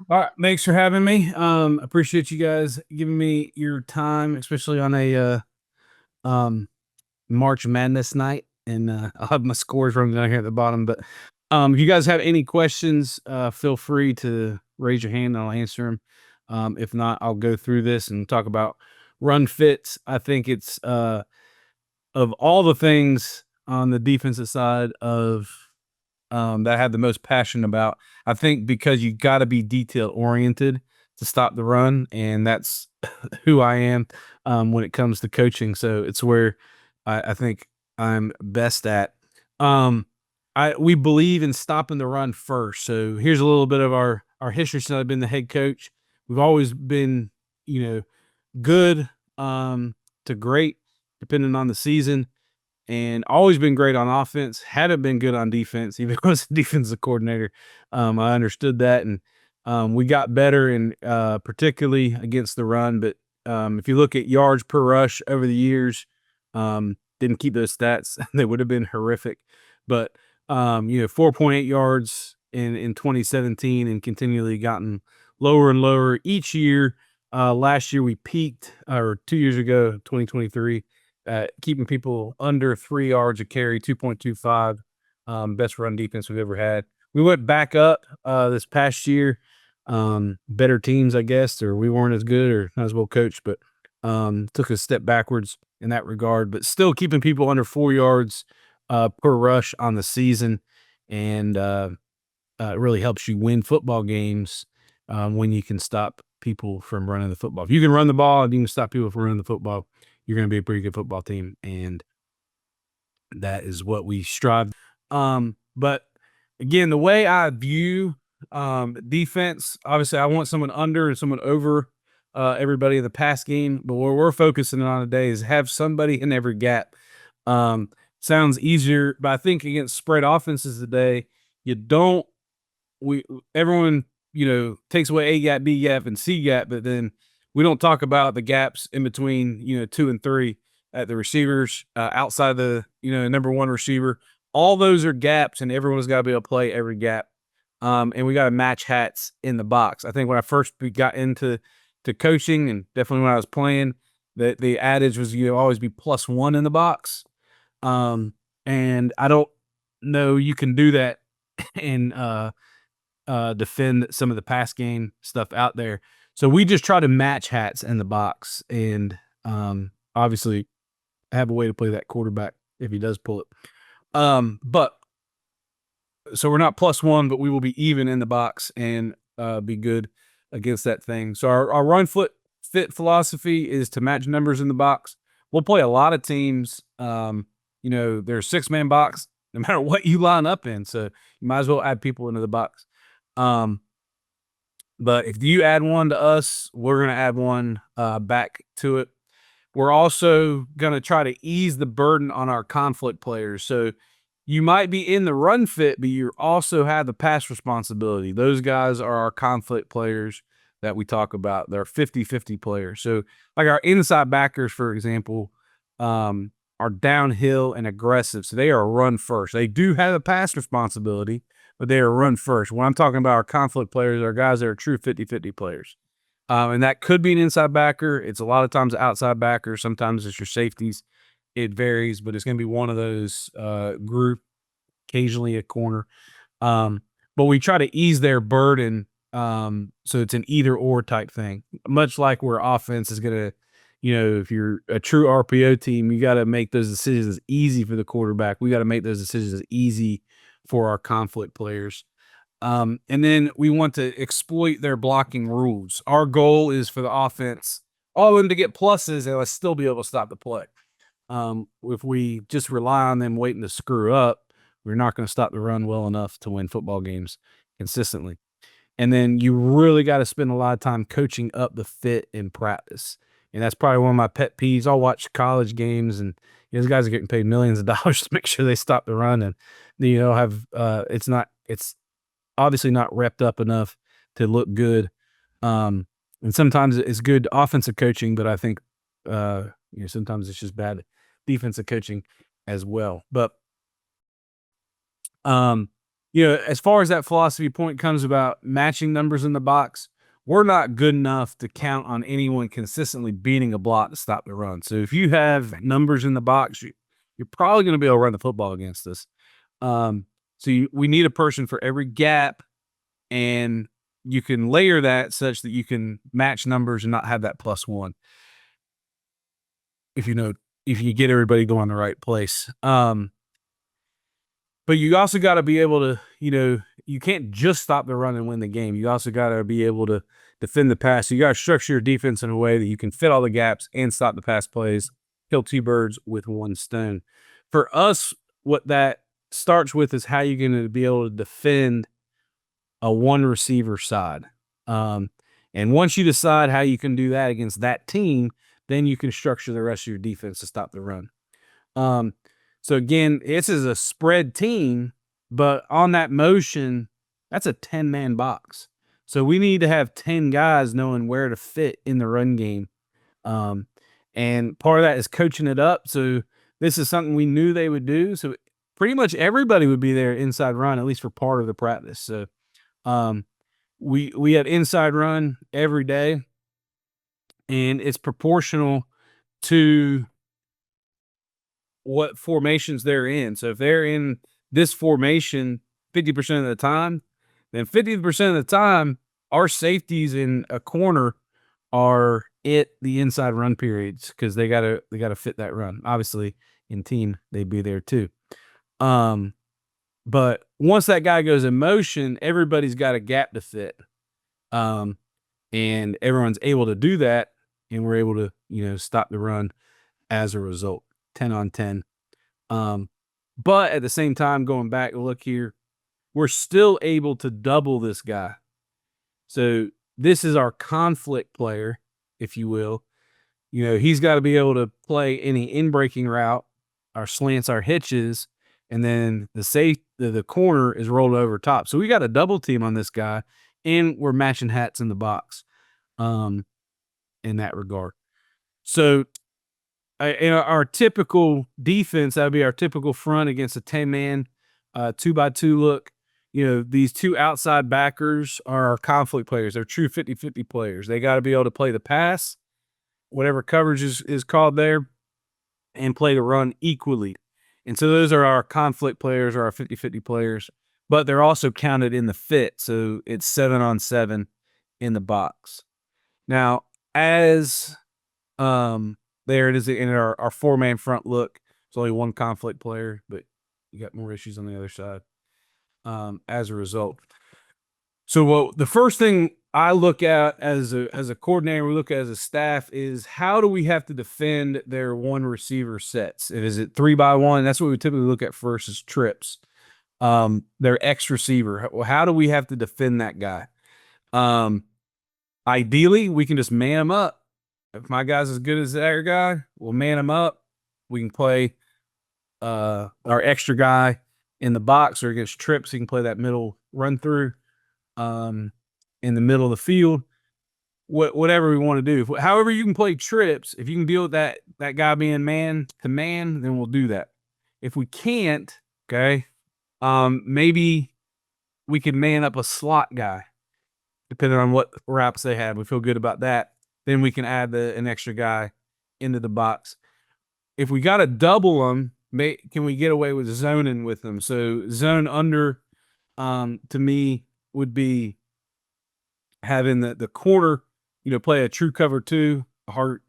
All right, thanks for having me. Appreciate you guys giving me your time, especially on a um March Madness night. And I'll have my scores running down here at the bottom. But if you guys have any questions, feel free to raise your hand and I'll answer them. If not, I'll go through this and talk about run fits. I think it's of all the things on the defensive side of that I have the most passion about. I think because you got to be detail oriented to stop the run, and that's who I am when it comes to coaching. So it's where I think I'm best at. Um, we believe in stopping the run first. So here's a little bit of our history since I've been the head coach. We've always been, you know, good to great, depending on the season and always been great on offense. Hadn't been good on defense, even though I was a defensive coordinator. I understood that, and we got better, and particularly against the run. But if you look at yards per rush over the years, didn't keep those stats; they would have been horrific. But 4.8 yards in 2017, and continually gotten lower and lower each year. Last year we peaked, or 2 years ago, 2023 keeping people under 3 yards a carry, 2.25, best run defense we've ever had. We went back up this past year. Better teams, I guess, or we weren't as good or not as well coached, but took a step backwards in that regard. But still keeping people under 4 yards per rush on the season, and it really helps you win football games when you can stop people from running the football. If you can run the ball and you can stop people from running the football, you're going to be a pretty good football team, and that is what we strive. But again, the way I view defense, obviously, I want someone under and someone over everybody in the pass game. But what we're focusing on today is have somebody in every gap. Um, Sounds easier, but I think against spread offenses today, you don't. We everyone takes away A gap, B gap, and C gap, but then we don't talk about the gaps in between 2 and 3 at the receivers outside the number one receiver. All those are gaps, and everyone's got to be able to play every gap. And we got to match hats in the box. I think when I first got into coaching, and definitely when I was playing, that the adage was always be +1 in the box. And I don't know you can do that and defend some of the pass game stuff out there. So we just try to match hats in the box, and obviously have a way to play that quarterback if he does pull it. But so we're not +1, but we will be even in the box and be good against that thing. So our run fit philosophy is to match numbers in the box. We'll play a lot of teams. There's 6-man box no matter what you line up in. So you might as well add people into the box. But if you add one to us, we're going to add one back to it. We're also going to try to ease the burden on our conflict players. So you might be in the run fit, but you also have the pass responsibility. Those guys are our conflict players that we talk about. They're 50-50 players. So like our inside backers, for example, are downhill and aggressive. So they are run first. They do have a pass responsibility, but they are run first. When I'm talking about our conflict players, are guys that are true 50-50 players. And that could be an inside backer. It's a lot of times an outside backer. Sometimes it's your safeties. It varies, but it's going to be one of those group, occasionally a corner. But we try to ease their burden. So it's an either or type thing, much like where offense is going to, if you're a true RPO team, you got to make those decisions as easy for the quarterback. We got to make those decisions as easy for our conflict players. And then we want to exploit their blocking rules. Our goal is for the offense, all of them to get pluses and let's still be able to stop the play. If we just rely on them waiting to screw up, we're not going to stop the run well enough to win football games consistently. And then you really got to spend a lot of time coaching up the fit in practice. And that's probably one of my pet peeves. I'll watch college games, and these guys are getting paid millions of dollars to make sure they stop the run. And it's obviously not repped up enough to look good. And sometimes it's good offensive coaching, but I think sometimes it's just bad defensive coaching as well. But as far as that philosophy point comes about matching numbers in the box, we're not good enough to count on anyone consistently beating a block to stop the run. So if you have numbers in the box, you're probably going to be able to run the football against us. We need a person for every gap, and you can layer that such that you can match numbers and not have that +1. If you get everybody going the right place. But you also got to be able to, you can't just stop the run and win the game. You also got to be able to defend the pass. So you got to structure your defense in a way that you can fit all the gaps and stop the pass plays, kill two birds with one stone. For us, what that starts with is how you're going to be able to defend a one receiver side. And once you decide how you can do that against that team, then you can structure the rest of your defense to stop the run. So again, this is a spread team, but on that motion, that's a 10-man box. So we need to have 10 guys knowing where to fit in the run game. And part of that is coaching it up. So this is something we knew they would do. So pretty much everybody would be there inside run, at least for part of the practice. So we had inside run every day, and it's proportional to what formations they're in. So if they're in this formation 50% of the time, then 50% of the time, our safeties in a corner are at the inside run periods because they gotta fit that run. Obviously, in team, they'd be there too. But once that guy goes in motion, everybody's got a gap to fit. And everyone's able to do that, and we're able to, stop the run as a result. 10 on 10. But at the same time, going back, look here, we're still able to double this guy. So this is our conflict player, if you will. He's got to be able to play any in-breaking route, our slants, our hitches, and then the corner is rolled over top. So we got a double team on this guy, and we're matching hats in the box in that regard. So in our typical defense, that would be our typical front against a 10-man 2x2 look. These two outside backers are our conflict players. They're true 50-50 players. They got to be able to play the pass, whatever coverage is called there, and play the run equally. And so those are our conflict players or our 50-50 players, but they're also counted in the fit. So it's 7 on 7 in the box. Now, as there it is in our 4-man front look. It's only one conflict player, but you got more issues on the other side as a result. So the first thing I look at as a coordinator, we look at as a staff, is how do we have to defend their one receiver sets? Is it 3x1? That's what we typically look at first, is trips. Their X receiver. How do we have to defend that guy? Ideally, we can just man him up. If my guy's as good as their guy, we'll man him up. We can play our extra guy in the box, or against trips, he can play that middle run through in the middle of the field. Whatever we want to do. However you can play trips, if you can deal with that guy being man to man, then we'll do that. If we can't, okay, maybe we can man up a slot guy, depending on what routes they have. We feel good about that. Then we can add an extra guy into the box. If we got to double them, can we get away with zoning with them? So zone under, to me, would be having the corner, play a true cover 2,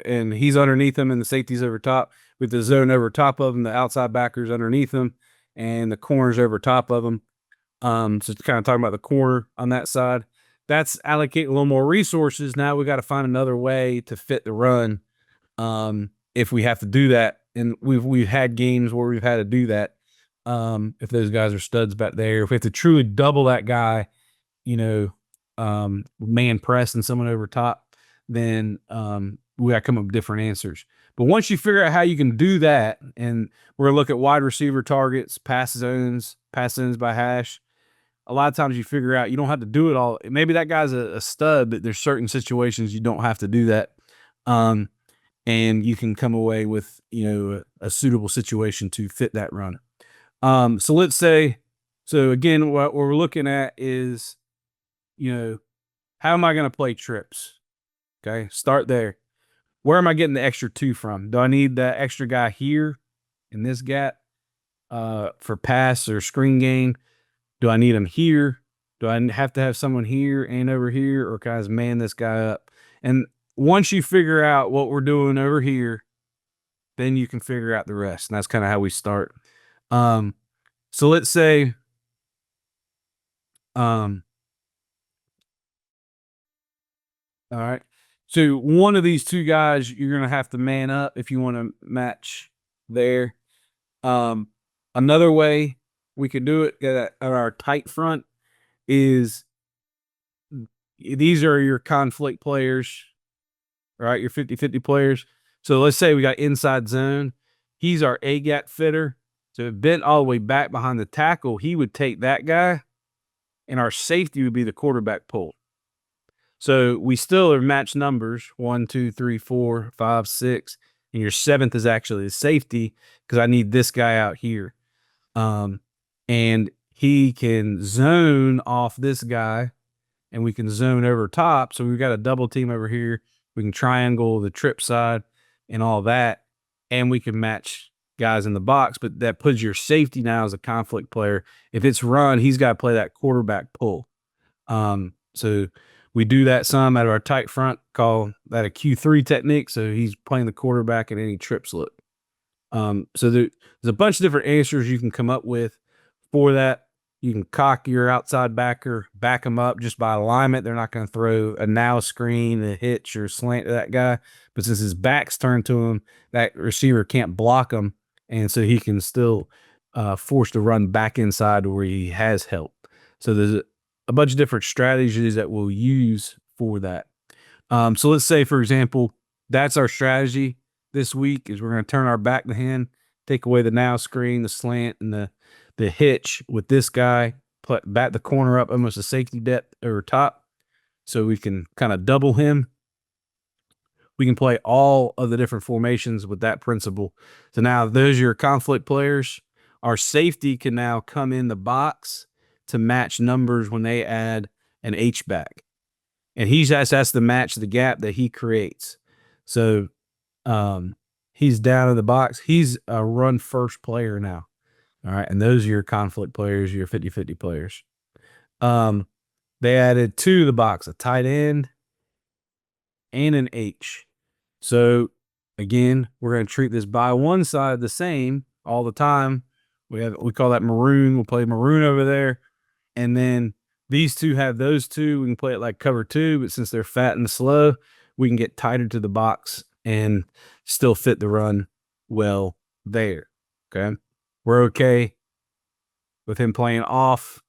and he's underneath him, and the safety's over top, with the zone over top of him, the outside backers underneath him, and the corners over top of him. So kind of talking about the corner on that side. That's allocating a little more resources. Now we got to find another way to fit the run if we have to do that. And we've had games where we've had to do that. If those guys are studs back there, if we have to truly double that guy, man press and someone over top, then we got to come up with different answers. But once you figure out how you can do that, and we're going to look at wide receiver targets, pass zones by hash, a lot of times you figure out you don't have to do it all. Maybe that guy's a stud, but there's certain situations you don't have to do that. And you can come away with, a suitable situation to fit that run. So let's say So again, what we're looking at is, how am I going to play trips? Okay, start there. Where am I getting the extra 2 from? Do I need that extra guy here in this gap for pass or screen game? Do I need him here? Do I have to have someone here and over here, or can I just man this guy up? And once you figure out what we're doing over here, then you can figure out the rest. And that's kind of how we start. So let's say, all right. So one of these 2 guys, you're going to have to man up if you want to match there. Another way we could do it at our tight front is these are your conflict players, right? Your 50-50 players. So let's say we got inside zone. He's our A-gap fitter. So if bent all the way back behind the tackle, he would take that guy, and our safety would be the quarterback pull. So we still are matched numbers 1, 2, 3, 4, 5, 6, and your 7th is actually the safety because I need this guy out here. And he can zone off this guy, and we can zone over top. So we've got a double team over here. We can triangle the trip side and all that, and we can match guys in the box. But that puts your safety now as a conflict player. If it's run, he's got to play that quarterback pull. So we do that some out of our tight front, call that a Q3 technique. So he's playing the quarterback in any trips look. So there's a bunch of different answers you can come up with for that. You can cock your outside backer, back them up just by alignment. They're not going to throw a now screen, a hitch, or slant to that guy. But since his back's turned to him, that receiver can't block him. And so he can still force to run back inside where he has help. So there's a bunch of different strategies that we'll use for that. So let's say, for example, that's our strategy this week is we're going to turn our back to him, take away the now screen, the slant, and the hitch with this guy, back the corner up almost a safety depth over top so we can kind of double him. We can play all of the different formations with that principle. So now those are your conflict players. Our safety can now come in the box to match numbers when they add an H-back. And he just has to match the gap that he creates. So he's down in the box. He's a run first player now. All right. And those are your conflict players, your 50-50 players. They added 2 to the box, a tight end and an H. So again, we're going to treat this by one side the same all the time. We call that maroon. We'll play maroon over there. And then these 2 have those 2. We can play it like cover 2, but since they're fat and slow, we can get tighter to the box and still fit the run well there. Okay. We're okay with him playing off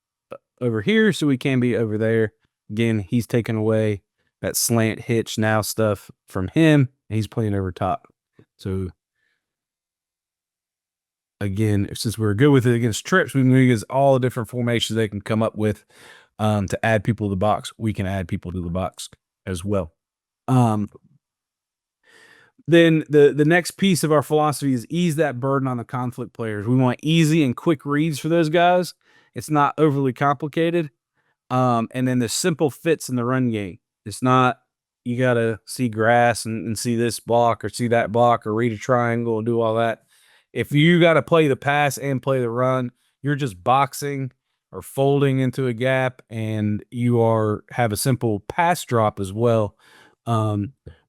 over here, so we can be over there. Again, he's taking away that slant hitch now stuff from him, and he's playing over top. So again, since we're good with it against trips, we can use all the different formations they can come up with to add people to the box. We can add people to the box as well. Then the next piece of our philosophy is ease that burden on the conflict players. We want easy and quick reads for those guys. It's not overly complicated. And then the simple fits in the run game. It's not, you got to see grass and see this block or see that block or read a triangle and do all that. If you got to play the pass and play the run, you're just boxing or folding into a gap, and you have a simple pass drop as well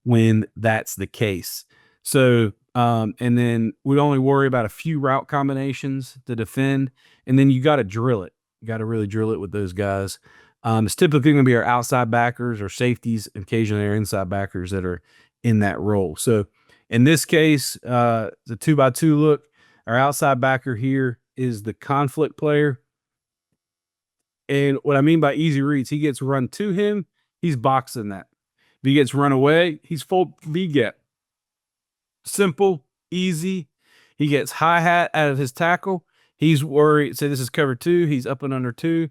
when that's the case. So, and then we only worry about a few route combinations to defend, and then you got to drill it. You got to really drill it with those guys. It's typically going to be our outside backers or safeties, occasionally our inside backers that are in that role. So in this case, the 2x2 look, our outside backer here is the conflict player. And what I mean by easy reads, he gets run to him, he's boxing that. If he gets run away, he's full V-gap. Simple, easy. He gets hi-hat out of his tackle. He's worried. Say this is cover 2. He's up and under 2,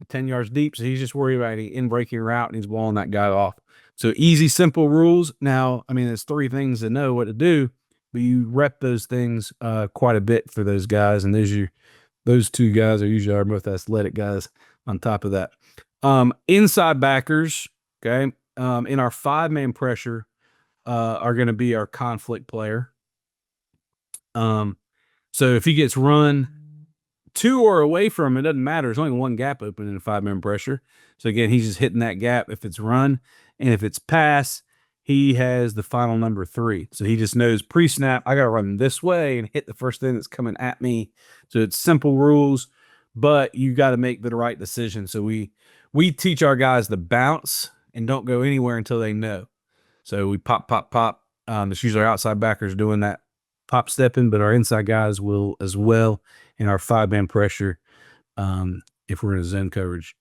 10 yards deep. So he's just worried about any in-breaking route, and he's blowing that guy off. So easy, simple rules. Now, I mean, there's 3 things to know what to do, but you rep those things quite a bit for those guys, and those are those two guys are usually our most athletic guys on top of that. Inside backers, okay, in our 5-man pressure are going to be our conflict player. So if he gets run to or away from, it doesn't matter. There's only one gap open in a 5-man pressure. So again, he's just hitting that gap if it's run, and if it's pass, he has the final number 3. So he just knows pre-snap, I got to run this way and hit the first thing that's coming at me. So it's simple rules, but you got to make the right decision. So we teach our guys to bounce and don't go anywhere until they know. So we pop, pop, pop. That's usually our outside backers doing that pop stepping, but our inside guys will as well in our 5-man pressure if we're in a zone coverage.